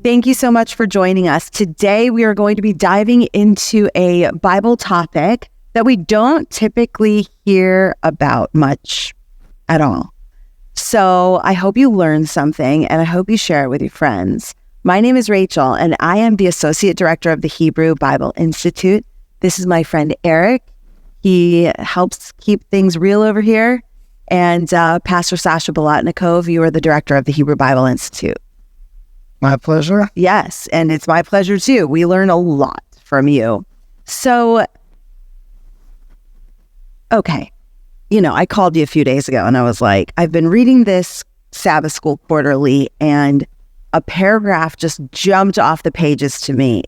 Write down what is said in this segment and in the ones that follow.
Thank you so much for joining us. Today, we are going to be diving into a Bible topic that we don't typically hear about much at all. So I hope you learned something, and I hope you share it with your friends. My name is Rachel, and I am the Associate Director of the Hebrew Bible Institute. This is my friend Eric. He helps keep things real over here. And Pastor Sasha Bolotnikov, you are the Director of the Hebrew Bible Institute. My pleasure. Yes, and it's my pleasure too. We learn a lot from you. So, okay. I called you a few days ago and I was like, I've been reading this Sabbath School quarterly and a paragraph just jumped off the pages to me.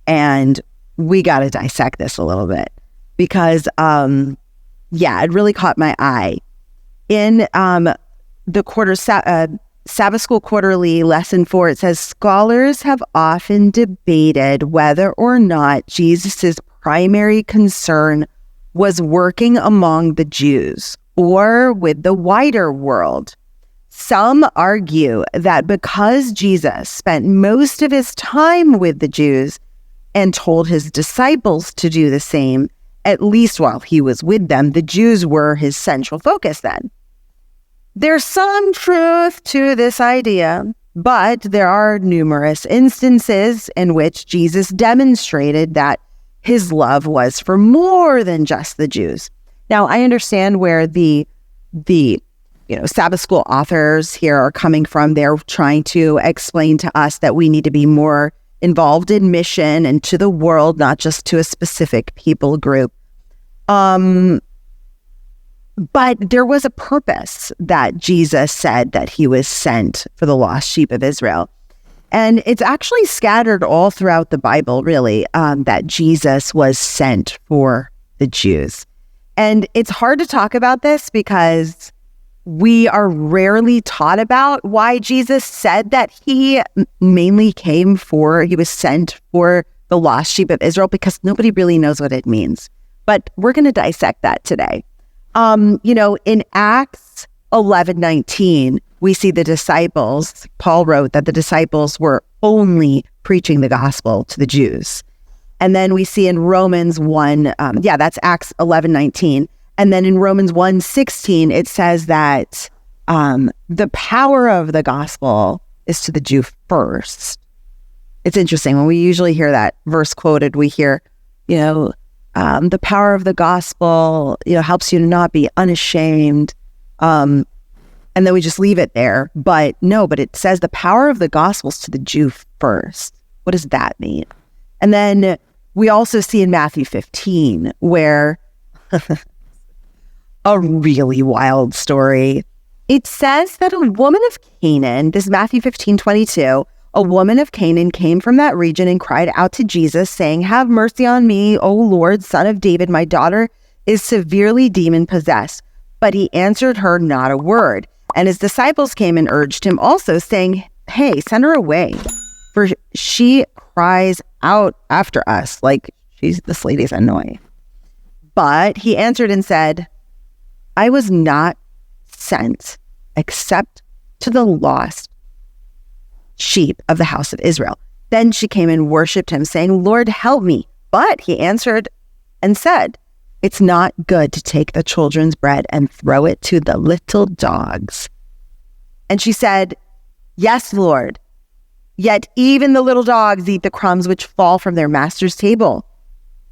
And we got to dissect this a little bit because, it really caught my eye. In the Sabbath School Quarterly, Lesson 4, it says, scholars have often debated whether or not Jesus's primary concern was working among the Jews or with the wider world. Some argue that because Jesus spent most of his time with the Jews and told his disciples to do the same, at least while he was with them, the Jews were his central focus then. There's some truth to this idea, but there are numerous instances in which Jesus demonstrated that his love was for more than just the Jews. Now, I understand where the Sabbath School authors here are coming from. They're trying to explain to us that we need to be more involved in mission and to the world, not just to a specific people group. But there was a purpose that Jesus said that he was sent for the lost sheep of Israel. And it's actually scattered all throughout the Bible, really, that Jesus was sent for the Jews. And it's hard to talk about this because we are rarely taught about why Jesus said that he was sent for the lost sheep of Israel, because nobody really knows what it means. But we're going to dissect that today. In Acts 11:19, we see the disciples. Paul wrote that the disciples were only preaching the gospel to the Jews. And then we see in Romans 1, that's Acts 11:19. And then in Romans 1:16, it says that the power of the gospel is to the Jew first. It's interesting. When we usually hear that verse quoted, we hear, the power of the gospel, helps you to not be unashamed. And then we just leave it there. But it says the power of the gospel is to the Jew first. What does that mean? And then we also see in Matthew 15 where a really wild story. It says that a woman of Canaan, this is Matthew 15:22, a woman of Canaan came from that region and cried out to Jesus, saying, "Have mercy on me, O Lord, Son of David. My daughter is severely demon-possessed." But he answered her not a word. And his disciples came and urged him also, saying, "Hey, send her away, for she cries out after us." Like, this lady's annoying. But he answered and said, "I was not sent except to the lost sheep of the house of Israel." Then she came and worshipped him, saying, "Lord, help me." But he answered and said, "It's not good to take the children's bread and throw it to the little dogs." And she said, "Yes, Lord, yet even the little dogs eat the crumbs which fall from their master's table."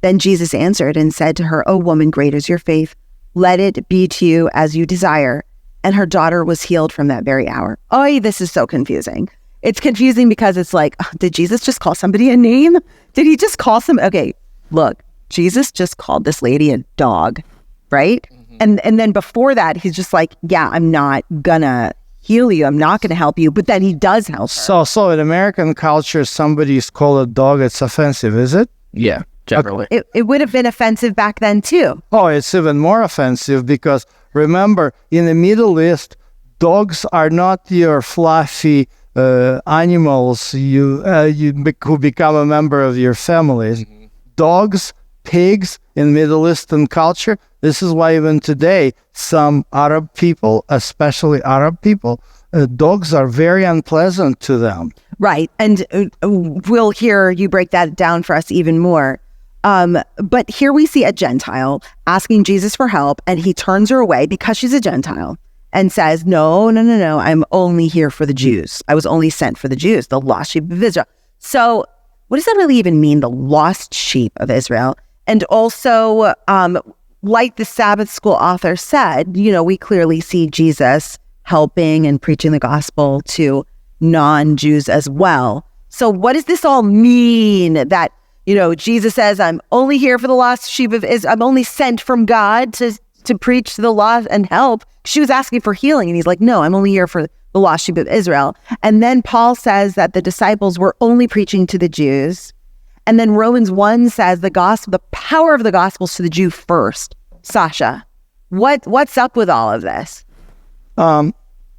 Then Jesus answered and said to her, "O woman, great is your faith. Let it be to you as you desire." And her daughter was healed from that very hour. Oh, this is so confusing. It's confusing because it's like, did Jesus just call somebody a name? Did he just call Okay, look, Jesus just called this lady a dog, right? Mm-hmm. And then before that, he's just like, yeah, I'm not gonna heal you. I'm not gonna help you. But then he does help her. So in American culture, somebody is called a dog, it's offensive, is it? Yeah, generally. It would have been offensive back then too. Oh, it's even more offensive because remember, in the Middle East, dogs are not your fluffy animals who become a member of your families. Mm-hmm. Dogs, pigs in Middle Eastern culture. This is why even today, some Arab people, especially Arab people, dogs are very unpleasant to them. Right. And we'll hear you break that down for us even more. But here we see a Gentile asking Jesus for help, and he turns her away because she's a Gentile and says, no, I'm only here for the Jews. I was only sent for the Jews, the lost sheep of Israel. So what does that really even mean, the lost sheep of Israel? And also, like the Sabbath School author said, we clearly see Jesus helping and preaching the gospel to non-Jews as well. So what does this all mean that, Jesus says, I'm only here for the lost sheep of Israel. I'm only sent from God to preach to the lost and help. She was asking for healing, and he's like, no, I'm only here for the lost sheep of Israel. And then Paul says that the disciples were only preaching to the Jews. And then Romans 1 says the power of the gospel is to the Jew first. Sasha, what's up with all of this? When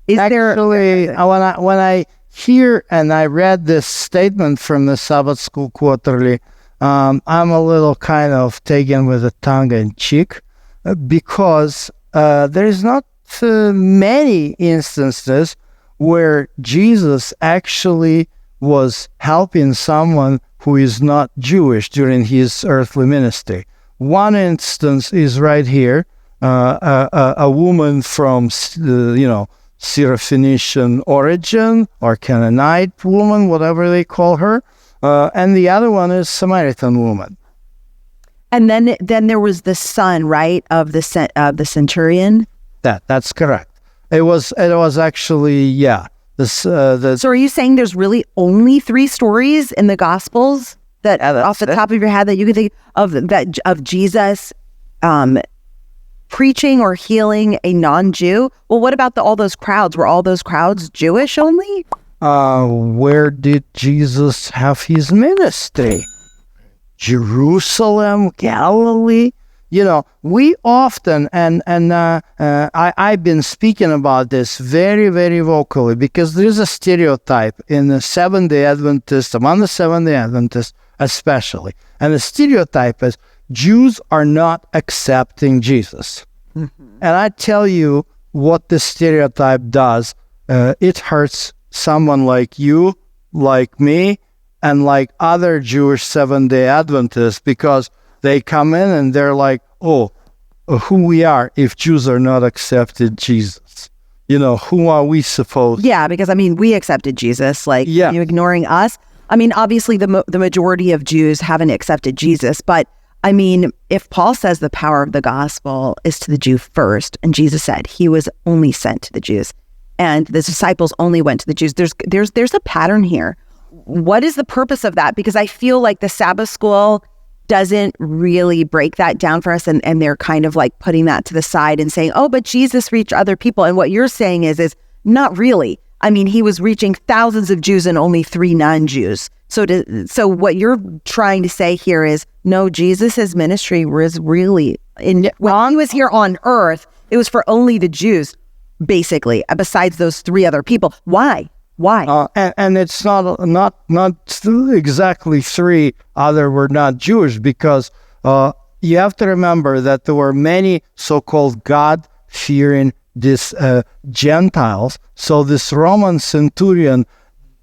I hear and I read this statement from the Sabbath School Quarterly, I'm a little kind of taken with a tongue in cheek because there is not many instances where Jesus actually was helping someone who is not Jewish during his earthly ministry. One instance is right here, a woman from, Syrophoenician origin or Canaanite woman, whatever they call her, and the other one is Samaritan woman. And then there was the son, right, of the centurion. That's correct. It was actually, yeah. So are you saying there's really only 3 stories in the Gospels that off the top of your head that you could think of Jesus preaching or healing a non-Jew? Well, what about all those crowds? Were all those crowds Jewish only? Where did Jesus have his ministry? Jerusalem, Galilee. We often, and I've been speaking about this very, very vocally because there's a stereotype in the Seventh-day Adventists, among the Seventh-day Adventists especially. And the stereotype is Jews are not accepting Jesus. Mm-hmm. And I tell you what this stereotype does. It hurts someone like you, like me, and like other Jewish Seventh-day Adventists because they come in and they're like, who we are if Jews are not accepted Jesus? Who are we supposed? Yeah, because we accepted Jesus. Are you ignoring us? Obviously the majority of Jews haven't accepted Jesus, but if Paul says the power of the gospel is to the Jew first, and Jesus said he was only sent to the Jews, and the disciples only went to the Jews, there's a pattern here. What is the purpose of that? Because I feel like the Sabbath School doesn't really break that down for us, and they're kind of like putting that to the side and saying, but Jesus reached other people. And what you're saying is not really. He was reaching thousands of Jews and only 3 non-Jews. So what you're trying to say here is, no, Jesus's ministry was really, when he was here on earth, it was for only the Jews, basically, besides those 3 other people. Why? And it's not exactly 3 other were not Jewish, because you have to remember that there were many so-called God-fearing Gentiles. So this Roman centurion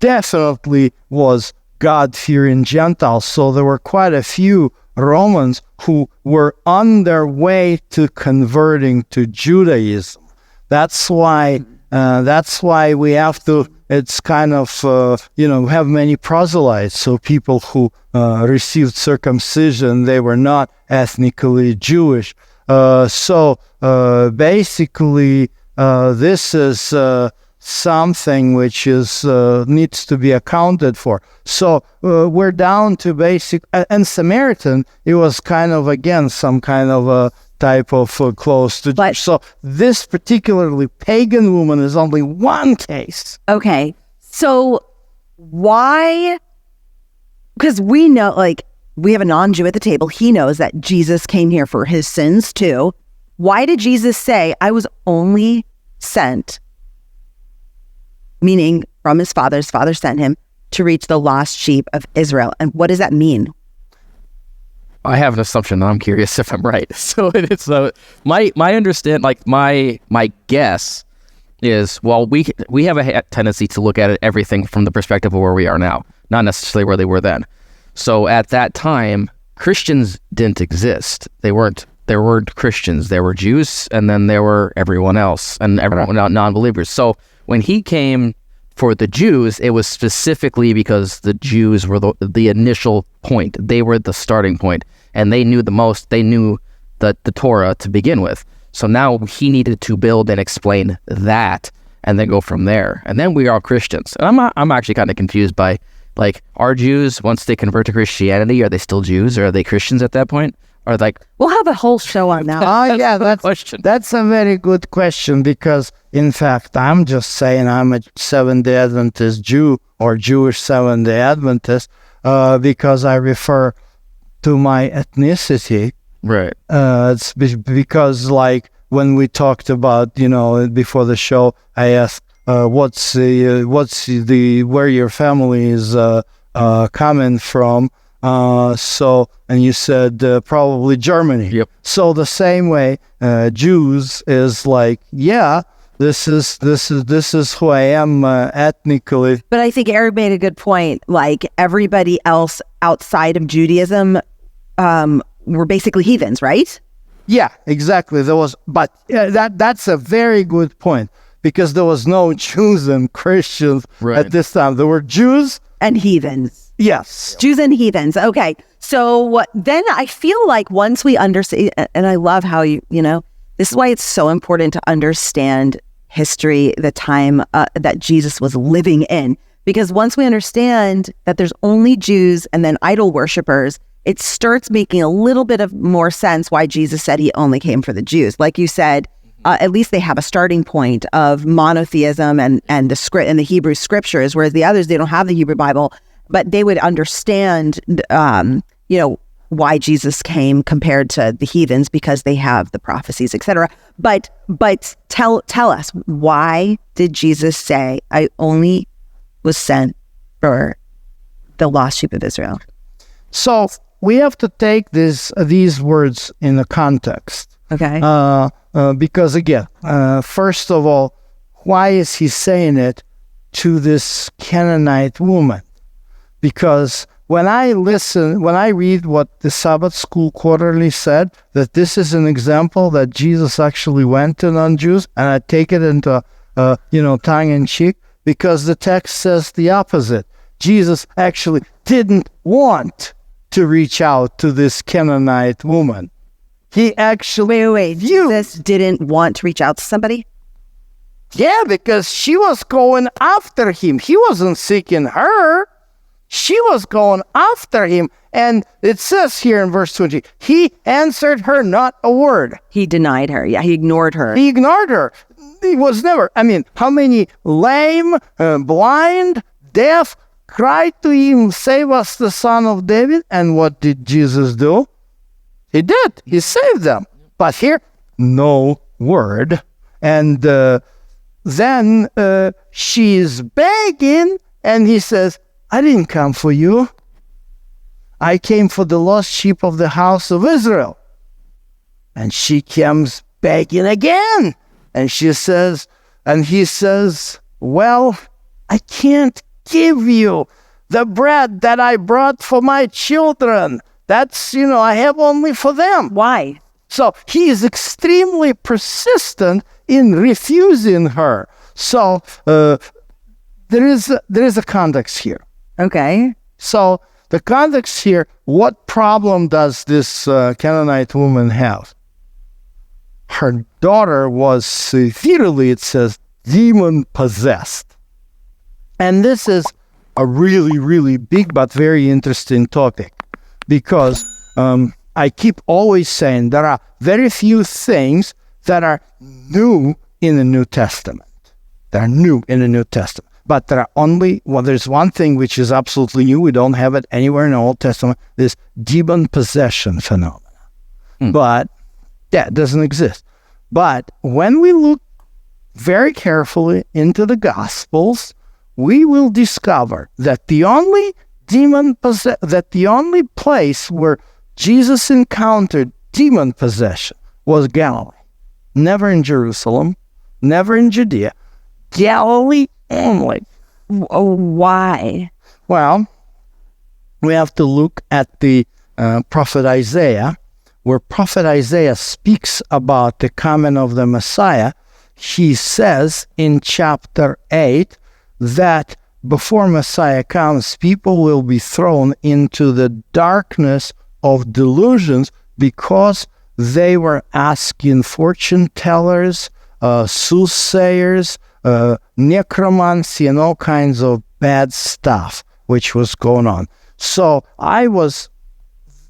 definitely was God-fearing Gentiles. So there were quite a few Romans who were on their way to converting to Judaism. That's why we have to. It's kind of have many proselytes. So people who received circumcision, they were not ethnically Jewish. So basically, this is something which is needs to be accounted for. So we're down to basic. And Samaritan, it was kind of again some kind of a type of close to. But, so this particularly pagan woman is only one case. Okay, so why? Because we know, we have a non-Jew at the table. He knows that Jesus came here for his sins too. Why did Jesus say, I was only sent, meaning from his father sent him to reach the lost sheep of Israel? And what does that mean? I have an assumption, and I'm curious if I'm right. So it's my understand, my guess is, well, we have a tendency to look at it, everything from the perspective of where we are now, not necessarily where they were then. So at that time, Christians didn't exist. There weren't Christians. There were Jews, and then there were everyone else, and everyone non-believers. So when he came for the Jews, it was specifically because the Jews were the initial point. They were the starting point, and they knew the most. They knew the Torah to begin with. So now he needed to build and explain that, and then go from there. And then we are Christians. And I'm actually kind of confused by, like, are Jews, once they convert to Christianity, are they still Jews, or are they Christians at that point? Or like, we'll have a whole show on that. Yeah, that's a very good question, because in fact, I'm just saying I'm a Seventh-day Adventist Jew or Jewish Seventh-day Adventist because I refer to my ethnicity. right. It's because, like, when we talked about, before the show, I asked, what's the where your family is coming from? And you said probably Germany. Yep. So the same way, Jews is like, yeah, this is who I am ethnically. But I think Eric made a good point. Like, everybody else outside of Judaism were basically heathens, right? Yeah, exactly. That's a very good point, because there was no Jews and Christians at this time. There were Jews and heathens. Yes. Jews and heathens. Okay. So then I feel like once we understand, and I love how this is why it's so important to understand history, the time that Jesus was living in, because once we understand that there's only Jews and then idol worshipers, it starts making a little bit of more sense why Jesus said he only came for the Jews. Like you said, at least they have a starting point of monotheism and the script and the Hebrew scriptures, whereas the others, they don't have the Hebrew Bible, but they would understand, why Jesus came compared to the heathens, because they have the prophecies, etc. But tell us, why did Jesus say, I only was sent for the lost sheep of Israel? So we have to take these words in the context. Okay. Because again, first of all, why is he saying it to this Canaanite woman? Because when I read what the Sabbath School Quarterly said, that this is an example that Jesus actually went to non-Jews, and I take it into, tongue-in-cheek, because the text says the opposite. Jesus actually didn't want to reach out to this Canaanite woman. He actually... Wait. Jesus didn't want to reach out to somebody? Yeah, because she was going after him. He wasn't seeking her. She was going after him. And it says here in verse 20, he answered her not a word. He denied her. Yeah, he ignored her. He ignored her. He was never... how many lame, blind, deaf cried to him, save us, the Son of David? And what did Jesus do? He did. He saved them. But here, no word. And then she's begging, and he says, I didn't come for you. I came for the lost sheep of the house of Israel. And she comes begging again. And he says, well, I can't give you the bread that I brought for my children. That's, I have only for them. Why? So he is extremely persistent in refusing her. So there is a context here. Okay. So the context here, what problem does this Canaanite woman have? Her daughter was severely, it says, demon-possessed. And this is a really, really big but very interesting topic, because I keep always saying there are very few things that are new in the New Testament. They're new in the New Testament. But there's one thing which is absolutely new. We don't have it anywhere in the Old Testament, this demon possession phenomenon. But that doesn't exist. But when we look very carefully into the Gospels, we will discover that the only place where Jesus encountered demon possession was Galilee. Never in Jerusalem, never in Judea, Galilee only. Why? Well, we have to look at the prophet Isaiah, where prophet Isaiah speaks about the coming of the Messiah. He says in chapter 8 that before Messiah comes, people will be thrown into the darkness of delusions because they were asking fortune tellers, soothsayers, necromancy, and all kinds of bad stuff which was going on. So I was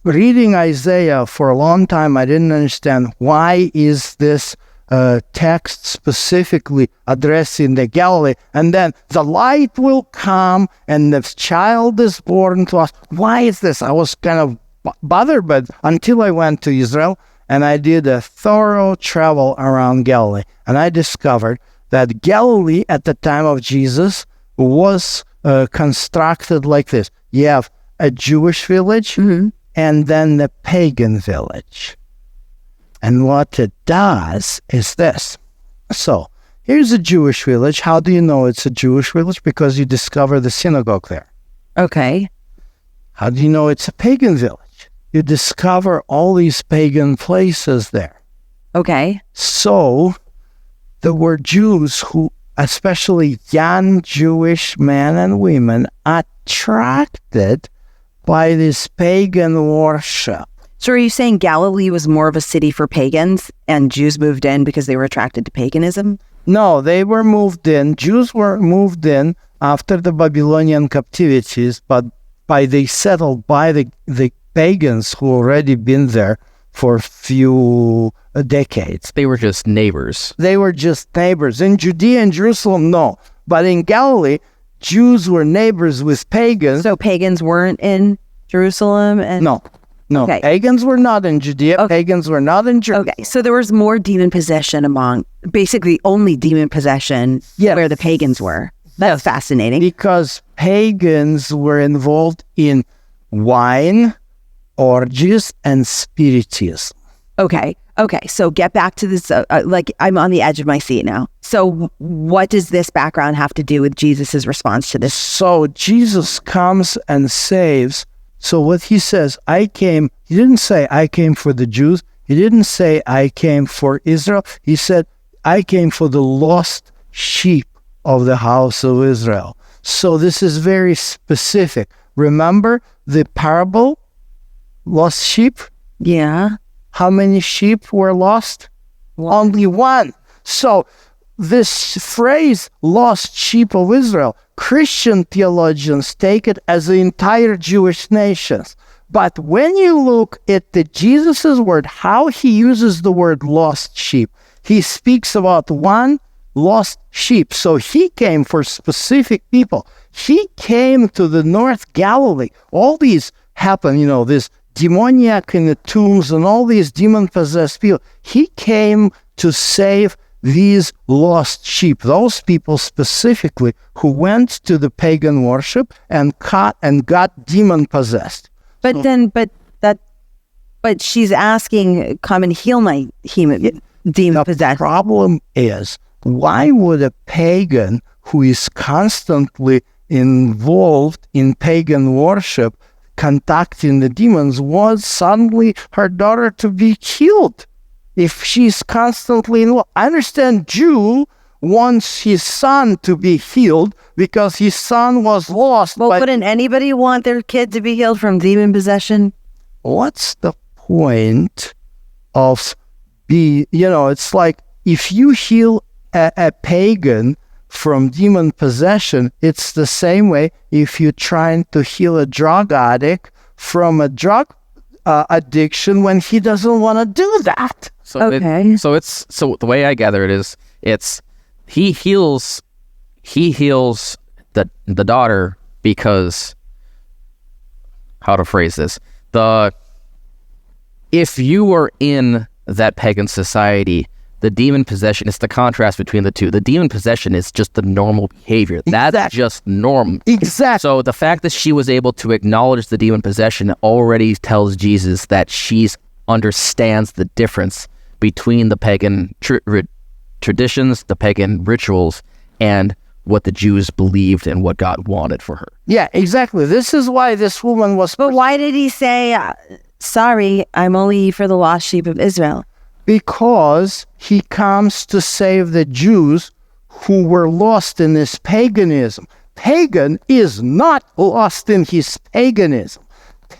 reading Isaiah for a long time. I didn't understand why is this text specifically addressing the Galilee, and then the light will come and the child is born to us. Why is this? I was kind of bothered, but until I went to Israel and I did a thorough travel around Galilee, and I discovered that Galilee at the time of Jesus was constructed like this. You have a Jewish village and then the pagan village. And what it does is this. So, here's a Jewish village. How do you know it's a Jewish village? Because you discover the synagogue there. Okay. How do you know it's a pagan village? You discover all these pagan places there. Okay. So, there were Jews who, especially young Jewish men and women, attracted by this pagan worship. So are you saying Galilee was more of a city for pagans and Jews moved in because they were attracted to paganism? No, they were moved in. Jews were moved in after the Babylonian captivities, but they settled by the pagans who already been there for a few decades. They were just neighbors. They were just neighbors. In Judea and Jerusalem, no. But in Galilee, Jews were neighbors with pagans. So pagans weren't in Jerusalem? And No. Okay. Pagans were not in Judea. Pagans were not in Jerusalem. Okay, so there was more demon possession among, basically only demon possession where the pagans were. That's fascinating. Because pagans were involved in wine, orgies, and spiritism. Okay, so get back to this, I'm on the edge of my seat now. So what does this background have to do with Jesus's response to this? So Jesus comes and saves. So what he says, he didn't say, I came for the Jews. He didn't say, I came for Israel. He said, I came for the lost sheep of the house of Israel. So this is very specific. Remember the parable, lost sheep? Yeah. How many sheep were lost? Only one. So this phrase, lost sheep of Israel, Christian theologians take it as the entire Jewish nations. But when you look at Jesus' word, how he uses the word lost sheep, he speaks about one lost sheep. So he came for specific people. He came to the North Galilee. All these happen, this demoniac in the tombs and all these demon-possessed people. He came to save these lost sheep, those people specifically who went to the pagan worship and got demon-possessed. But she's asking, come and heal my demon-possessed. The problem is, why would a pagan who is constantly involved in pagan worship, contacting the demons, want suddenly her daughter to be healed? If she's constantly involved. I understand Jew wants his son to be healed because his son was lost. Well, wouldn't anybody want their kid to be healed from demon possession? What's the point of it's like if you heal a pagan from demon possession, it's the same way if you're trying to heal a drug addict from a drug addiction when he doesn't want to do that. So the way I gather it is, he heals the daughter because, how to phrase this, if you were in that pagan society, the demon possession is the contrast between the two. The demon possession is just the normal behavior. That's just normal. Exactly. So the fact that she was able to acknowledge the demon possession already tells Jesus that she understands the difference between the pagan traditions, the pagan rituals, and what the Jews believed and what God wanted for her. Yeah, exactly. This is why this woman was... But why did he say, sorry, I'm only for the lost sheep of Israel? Because he comes to save the Jews who were lost in this paganism. Pagan is not lost in his paganism.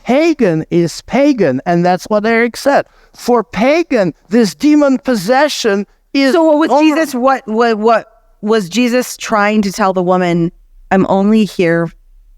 Pagan is pagan, and that's what Eric said. For pagan, this demon possession is... So what was Jesus, what was Jesus trying to tell the woman, I'm only here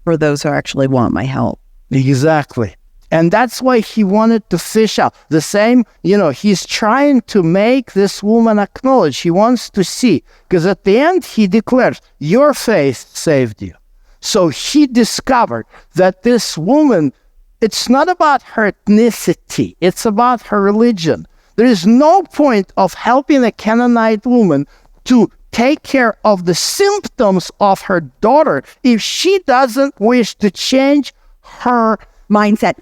for those who actually want my help? Exactly. And that's why he wanted to fish out. The same, he's trying to make this woman acknowledge. He wants to see. Because at the end, he declares, your faith saved you. So he discovered that this woman, it's not about her ethnicity. It's about her religion. There is no point of helping a Canaanite woman to take care of the symptoms of her daughter if she doesn't wish to change her mindset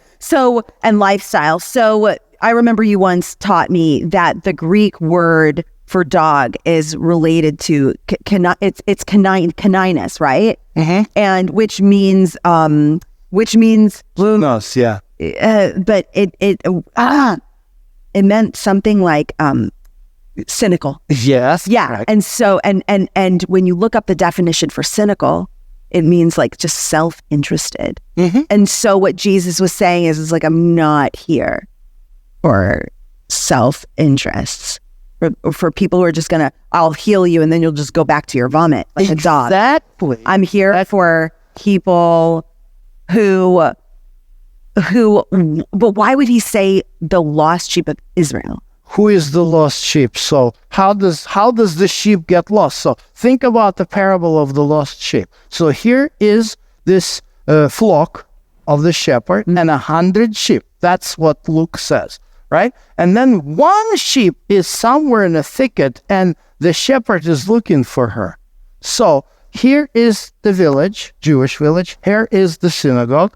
and lifestyle. So I remember you once taught me that the Greek word for dog is related to it's caninus, right? Mm-hmm. And which means Lunos, yeah. But it meant something like cynical. Yes. Yeah. Correct. And so and when you look up the definition for cynical, it means like just self-interested. Mm-hmm. And so what Jesus was saying is like, I'm not here for self-interests, for people who are just I'll heal you and then you'll just go back to your vomit like a dog. Exactly. I'm here for people who, but why would he say the lost sheep of Israel? Who is the lost sheep? So how does the sheep get lost? So think about the parable of the lost sheep. So here is this flock of the shepherd and 100 sheep. That's what Luke says, right? And then one sheep is somewhere in a thicket and the shepherd is looking for her. So here is the village, Jewish village. Here is the synagogue.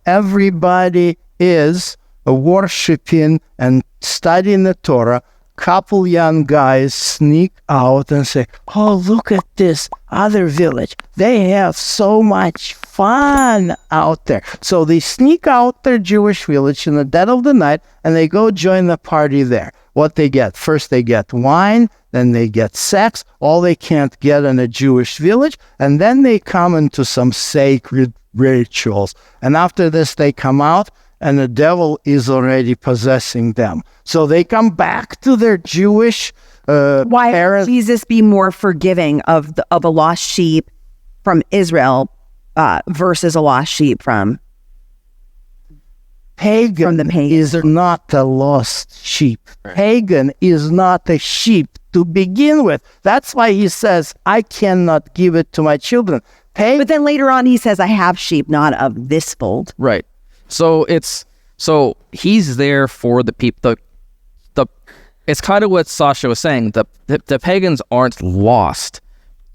Everybody is worshiping and studying the Torah. Couple young guys sneak out and say, oh, look at this other village. They have so much fun out there. So they sneak out their Jewish village in the dead of the night and they go join the party there. What they get? First they get wine, then they get sex, all they can't get in a Jewish village, and then they come into some sacred rituals. And after this they come out and the devil is already possessing them. So they come back to their Jewish Why parents. would Jesus be more forgiving of a lost sheep from Israel versus a lost sheep from Pagan the pagan? is not a lost sheep. Right. Pagan is not a sheep to begin with. That's why he says, I cannot give it to my children. But then later on he says, I have sheep not of this fold. Right. So he's there for the people. It's kind of what Sasha was saying. The pagans aren't lost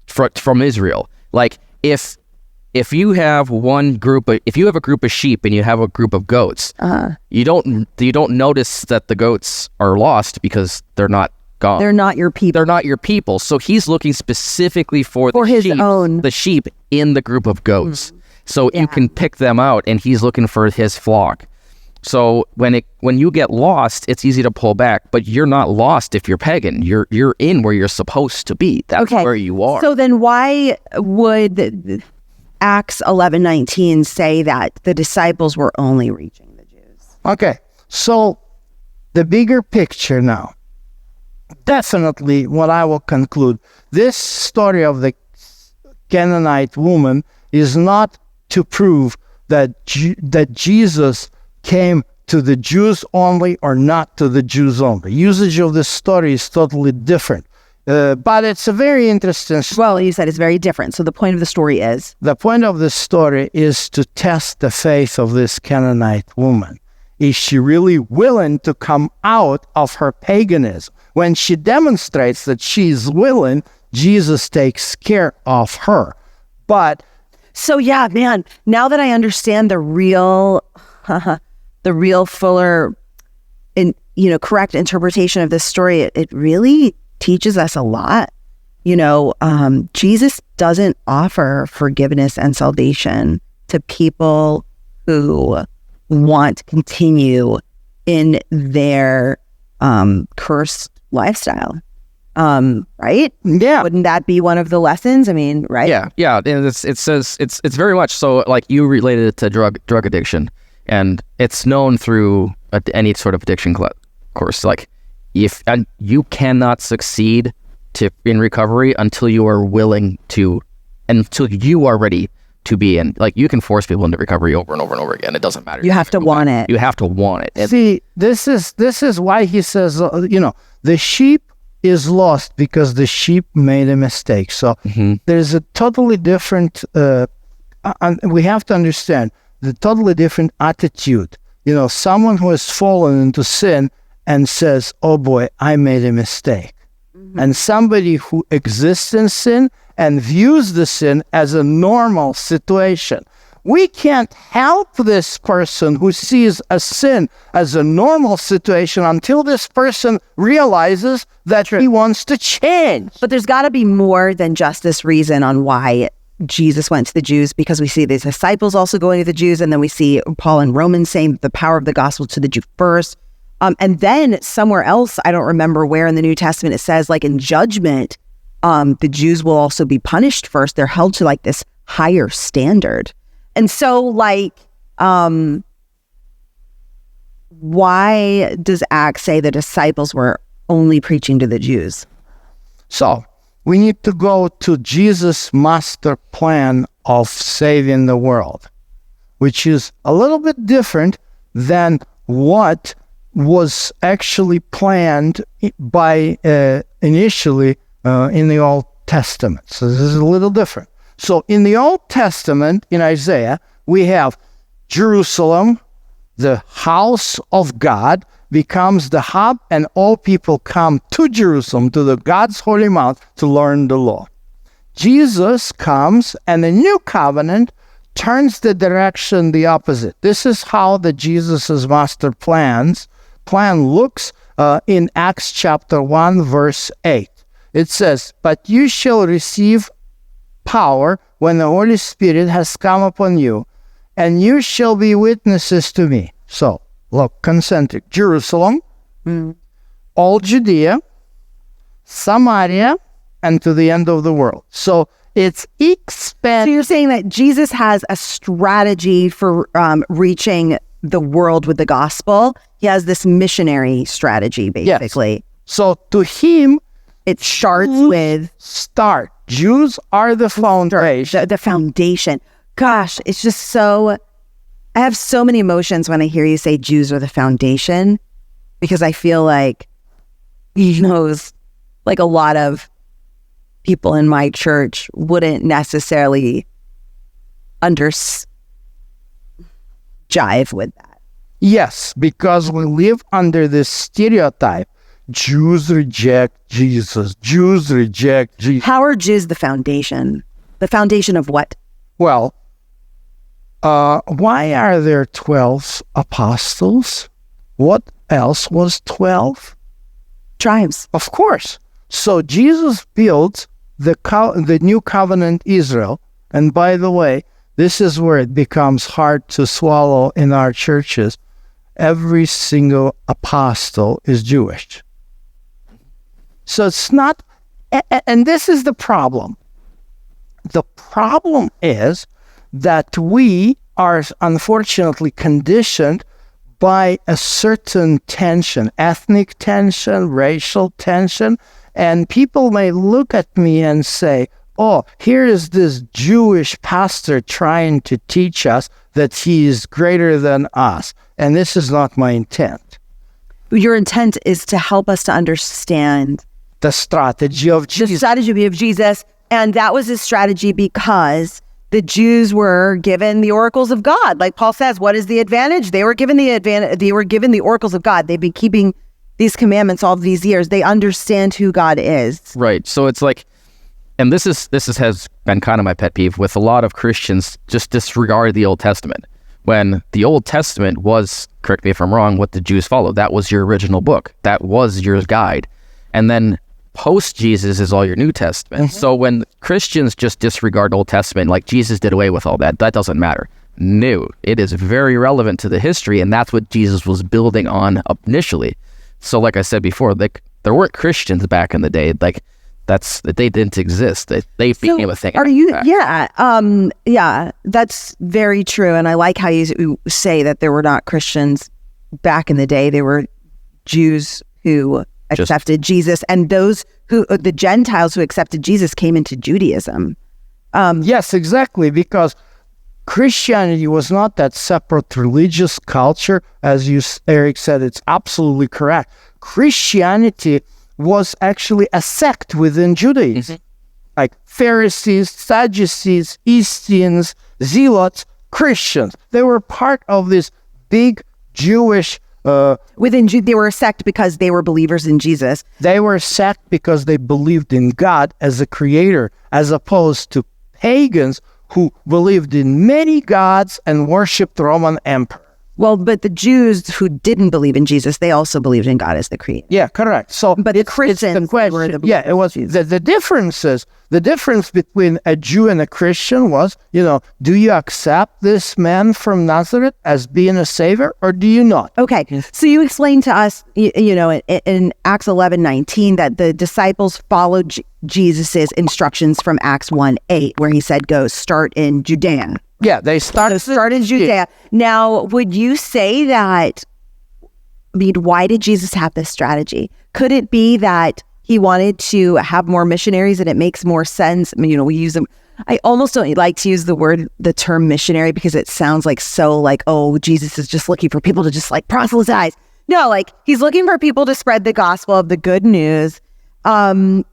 from Israel. Like if you have if you have a group of sheep and you have a group of goats, you don't notice that the goats are lost because they're not gone. They're not your people. They're not your people. So he's looking specifically for the sheep in the group of goats. Mm-hmm. So you can pick them out, and he's looking for his flock. So when you get lost, it's easy to pull back, but you're not lost if you're pagan. You're in where you're supposed to be. That's where you are. So then why would Acts 11:19 say that the disciples were only reaching the Jews? Okay, so the bigger picture now. Definitely what I will conclude, this story of the Canaanite woman is not to prove that Jesus came to the Jews only or not to the Jews only. Usage of this story is totally different. But it's a very interesting story. Well, you said it's very different. So the point of the story is? The point of the story is to test the faith of this Canaanite woman. Is she really willing to come out of her paganism? When she demonstrates that she's willing, Jesus takes care of her. But so yeah, man, now that I understand the real fuller correct interpretation of this story, it really teaches us a lot. Jesus doesn't offer forgiveness and salvation to people who want to continue in their cursed lifestyle. Right? Yeah. Wouldn't that be one of the lessons? I mean, right? Yeah. And it says it's very much so. Like, you related it to drug addiction, and it's known through any sort of addiction course. Like, if you cannot succeed in recovery until you are ready to be in. Like, you can force people into recovery over and over and over again. It doesn't matter. You have to want it. You have to want it. See, this is why he says, the sheep is lost because the sheep made a mistake. So there's a totally different, we have to understand the totally different attitude. Someone who has fallen into sin and says, oh boy, I made a mistake. And somebody who exists in sin and views the sin as a normal situation. We can't help this person who sees a sin as a normal situation until this person realizes that he wants to change. But there's got to be more than just this reason on why Jesus went to the Jews, because we see the disciples also going to the Jews, and then we see Paul in Romans saying the power of the gospel to the Jew first. And then somewhere else, I don't remember where in the New Testament, it says, like, in judgment, the Jews will also be punished first. They're held to like this higher standard. And so, like, why does Acts say the disciples were only preaching to the Jews? So we need to go to Jesus' master plan of saving the world, which is a little bit different than what was actually planned by initially in the Old Testament. So this is a little different. So in the Old Testament, in Isaiah, we have Jerusalem, the house of God, becomes the hub, and all people come to Jerusalem, to the God's holy mount, to learn the law. Jesus comes, and the new covenant turns the direction the opposite. This is how the Jesus' master plan looks in Acts chapter 1, verse 8. It says, "But you shall receive power when the Holy Spirit has come upon you, and you shall be witnesses to me." So, look, concentric. Jerusalem, all Judea, Samaria, and to the end of the world. So it's So you're saying that Jesus has a strategy for reaching the world with the gospel. He has this missionary strategy, basically. Yes. So to him, it starts with... Jews are the foundation. The foundation. Gosh, it's just so... I have so many emotions when I hear you say Jews are the foundation, because I feel like, like a lot of people in my church wouldn't necessarily jive with that. Yes, because we live under this stereotype. Jews reject Jesus. Jews reject Jesus. How are Jews the foundation? The foundation of what? Well, why are there 12 apostles? What else was 12? Tribes. Of course. So Jesus built the new covenant Israel. And by the way, this is where it becomes hard to swallow in our churches. Every single apostle is Jewish. So it's not, and this is the problem. The problem is that we are unfortunately conditioned by a certain tension, ethnic tension, racial tension, and people may look at me and say, oh, here is this Jewish pastor trying to teach us that he is greater than us. And this is not my intent. Your intent is to help us to understand the strategy of Jesus. The strategy of Jesus. And that was his strategy because the Jews were given the oracles of God. Like Paul says, what is the advantage? They were given the advantage. They were given the oracles of God. They've been keeping these commandments all these years. They understand who God is. Right. So it's like, and this has been kind of my pet peeve with a lot of Christians just disregard the Old Testament. When the Old Testament was, correct me if I'm wrong, what the Jews followed. That was your original book. That was your guide. And then post-Jesus is all your New Testament. So when Christians just disregard Old Testament, like Jesus did away with all that, that doesn't matter. No, it is very relevant to the history, and that's what Jesus was building on initially. So like I said before, like there weren't Christians back in the day. Like they didn't exist. They became a thing. Are you? Yeah, that's very true. And I like how you say that there were not Christians back in the day. They were Jews who accepted Jesus, and the Gentiles who accepted Jesus came into Judaism. Yes, exactly, because Christianity was not that separate religious culture, as Eric said. It's absolutely correct. Christianity was actually a sect within Judaism, like Pharisees, Sadducees, Essenes, Zealots, Christians. They were part of this big Jewish. They were a sect because they were believers in Jesus. They were a sect because they believed in God as a creator, as opposed to pagans who believed in many gods and worshipped the Roman emperor. Well, but the Jews who didn't believe in Jesus, they also believed in God as the creator. Yeah, correct. So, but the Christians were the believers. Yeah, it was the difference between a Jew and a Christian was, do you accept this man from Nazareth as being a savior, or do you not? Okay, so you explained to us, in Acts 11:19, that the disciples followed Jesus's instructions from Acts 1:8, where he said, "Go start in Judea." Yeah, they started in Judea. Now, would you say that? I mean, why did Jesus have this strategy? Could it be that he wanted to have more missionaries, and it makes more sense? I mean, we use them. I almost don't like to use the term missionary, because it sounds like Jesus is just looking for people to just like proselytize. No, like he's looking for people to spread the gospel of the good news. And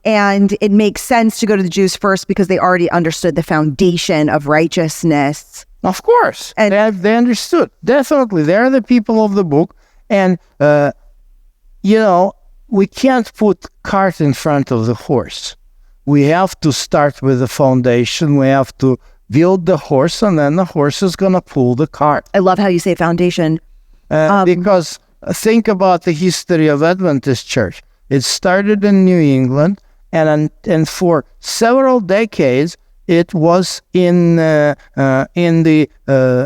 it makes sense to go to the Jews first because they already understood the foundation of righteousness. Of course. And they understood. Definitely. They're the people of the book. And, we can't put cart in front of the horse. We have to start with the foundation. We have to build the horse, and then the horse is going to pull the cart. I love how you say foundation. Because think about the history of Adventist Church. It started in New England, and for several decades, it was in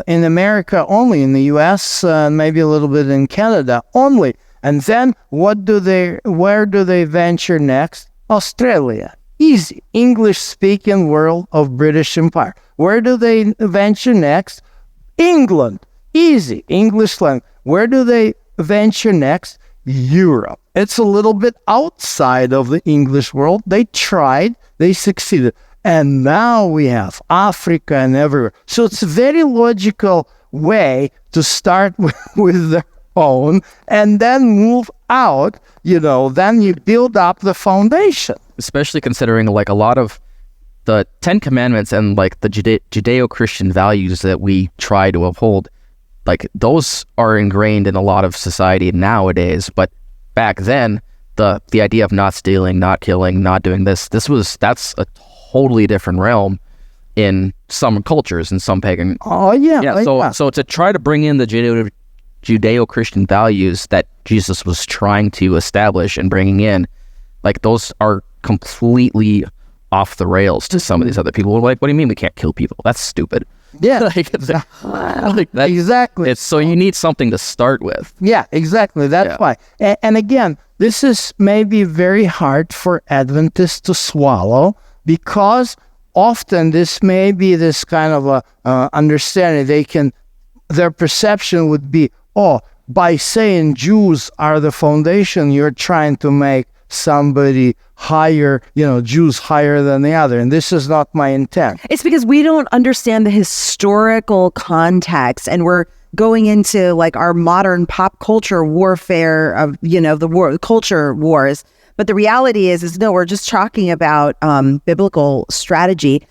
America only, in the U.S., maybe a little bit in Canada only. And then where do they venture next? Australia. Easy. English-speaking world of British Empire. Where do they venture next? England. Easy. English language. Where do they venture next? Europe. It's a little bit outside of the English world. They tried, they succeeded. And now we have Africa and everywhere. So it's a very logical way to start with their own and then move out, then you build up the foundation. Especially considering like a lot of the 10 Commandments and like the Judeo-Christian values that we try to uphold, like those are ingrained in a lot of society nowadays. But back then, the idea of not stealing, not killing, not doing that's a totally different realm in some cultures and some pagan. Oh yeah. So to try to bring in the Judeo-Christian values that Jesus was trying to establish and bringing in, like those are completely off the rails to some of these other people. Like, what do you mean we can't kill people? That's stupid. Yeah, exactly. So you need something to start with. Yeah, exactly. That's why. And again, this is maybe very hard for Adventists to swallow, because often this may be this kind of a understanding. Their perception would be, by saying Jews are the foundation, you're trying to make somebody higher, Jews higher than the other. And this is not my intent. It's because we don't understand the historical context, and we're going into like our modern pop culture warfare of, the culture wars. But the reality is no, we're just talking about biblical strategy.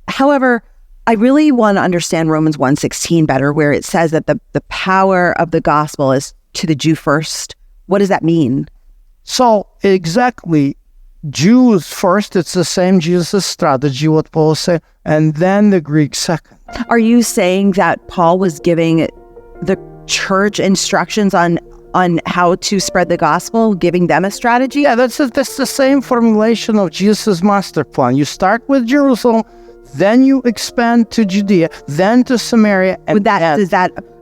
However, I really want to understand Romans 1:16 better, where it says that the power of the gospel is to the Jew first. What does that mean? So exactly, Jews first, it's the same Jesus strategy, what Paul said, and then the Greek second. Are you saying that Paul was giving the church instructions on on how to spread the gospel, giving them a strategy? Yeah, that's the same formulation of Jesus' master plan. You start with Jerusalem, then you expand to Judea, then to Samaria. And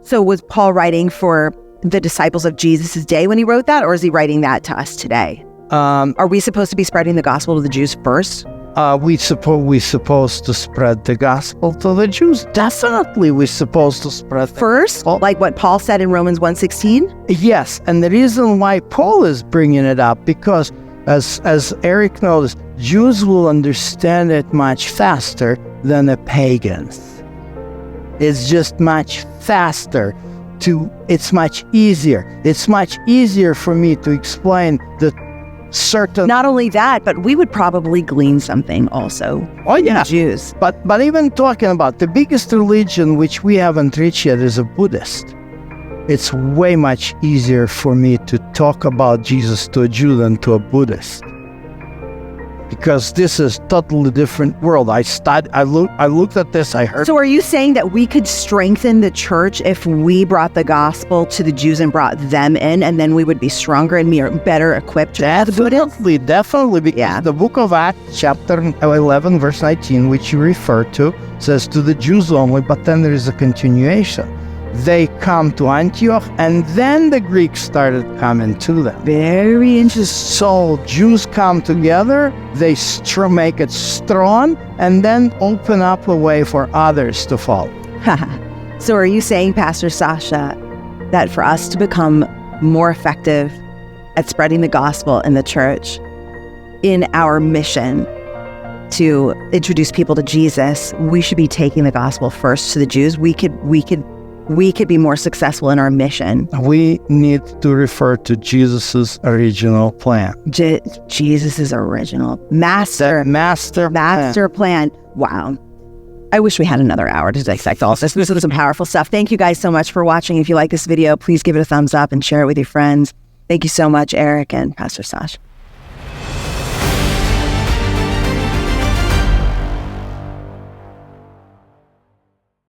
So was Paul writing for the disciples of Jesus' day when he wrote that, or is he writing that to us today? Are we supposed to be spreading the gospel to the Jews first? We supposed to spread the gospel to the Jews. Definitely, we're supposed to spread First, like what Paul said in Romans 1:16? Yes, and the reason why Paul is bringing it up, because as Eric knows, Jews will understand it much faster than the pagans. It's just much faster. It's much easier. It's much easier for me to explain the certain... Not only that, but we would probably glean something also. Oh yeah, Jews. But even talking about the biggest religion which we haven't reached yet is a Buddhist. It's way much easier for me to talk about Jesus to a Jew than to a Buddhist, because this is totally different world. I looked at this. I heard. So are you saying that we could strengthen the church if we brought the gospel to the Jews and brought them in, and then we would be stronger and better equipped? Definitely, because the book of Acts, chapter 11, verse 19, which you refer to, says to the Jews only, but then there is a continuation. They come to Antioch, and then the Greeks started coming to them. Very interesting. So Jews come together, they make it strong, and then open up a way for others to follow. So are you saying, Pastor Sasha, that for us to become more effective at spreading the gospel in the church, in our mission to introduce people to Jesus, we should be taking the gospel first to the Jews? We could be more successful in our mission. We need to refer to Jesus' original plan. Jesus' original master plan. Wow. I wish we had another hour to dissect all this. This is some powerful stuff. Thank you guys so much for watching. If you like this video, please give it a thumbs up and share it with your friends. Thank you so much, Eric and Pastor Sash.